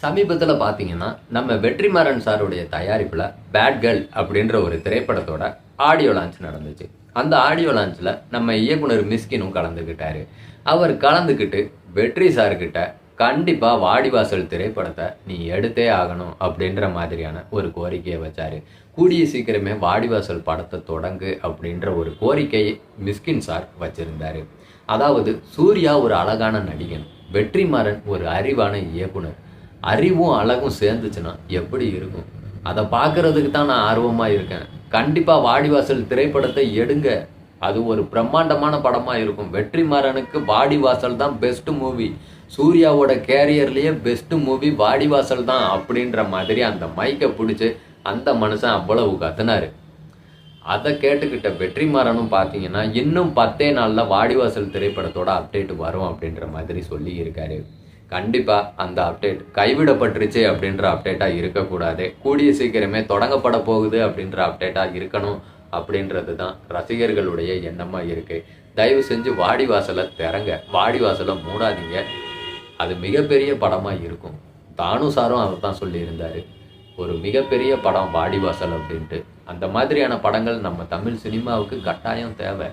சமீபத்தில் பார்த்தீங்கன்னா நம்ம வெற்றிமாறன் சாருடைய தயாரிப்பில் பேட் கேர்ள் அப்படின்ற ஒரு திரைப்படத்தோட ஆடியோ லான்ச் நடந்துச்சு. அந்த ஆடியோ லான்ச்சில் நம்ம இயக்குனர் மிஸ்கினும் கலந்துக்கிட்டாரு. அவர் கலந்துக்கிட்டு வெற்றி சார்கிட்ட கண்டிப்பாக வாடிவாசல் திரைப்படத்தை நீ எடுத்தே ஆகணும் அப்படின்ற மாதிரியான ஒரு கோரிக்கையை வச்சாரு. கூடிய சீக்கிரமே வாடிவாசல் படத்தை தொடங்கு அப்படின்ற ஒரு கோரிக்கையை மிஸ்கின் சார் வச்சிருந்தாரு. அதாவது சூர்யா ஒரு அழகான நடிகன், வெற்றிமாறன் ஒரு அறிவான இயக்குனர். அறிவும் அழகும் சேர்ந்துச்சுன்னா எப்படி இருக்கும்? அதை பார்க்கறதுக்கு தான் நான் ஆர்வமாக இருக்கேன். கண்டிப்பாக வாடிவாசல் திரைப்படத்தை எடுங்க. அது ஒரு பிரம்மாண்டமான படமாக இருக்கும். வெற்றிமாறனுக்கு வாடிவாசல் தான் பெஸ்ட் மூவி. சூர்யாவோட கேரியர்லேயே பெஸ்ட் மூவி வாடிவாசல் தான் அப்படின்ற மாதிரி அந்த மைக்கை பிடிச்சி அந்த மனுஷன் அவ்வளவு கத்துனாரு. அதை கேட்டுக்கிட்ட வெற்றிமாறனும் பார்த்தீங்கன்னா இன்னும் 10 நாளில் வாடிவாசல் திரைப்படத்தோட அப்டேட் வரும் அப்படின்ற மாதிரி சொல்லி இருக்காரு. கண்டிப்பாக அந்த அப்டேட் கைவிடப்பட்டுருச்சு அப்படின்ற அப்டேட்டாக இருக்கக்கூடாது. கூடிய சீக்கிரமே தொடங்கப்பட போகுது அப்படின்ற அப்டேட்டாக இருக்கணும் அப்படின்றது தான் ரசிகர்களுடைய எண்ணமாக இருக்குது. தயவு செஞ்சு வாடிவாசலை திறங்க, வாடிவாசலை மூடாதீங்க. அது மிகப்பெரிய படமாக இருக்கும். தானு சாரும் அவர் தான் சொல்லியிருந்தார், ஒரு மிகப்பெரிய படம் வாடிவாசல் அப்படின்ட்டு. அந்த மாதிரியான படங்கள் நம்ம தமிழ் சினிமாவுக்கு கட்டாயம் தேவை.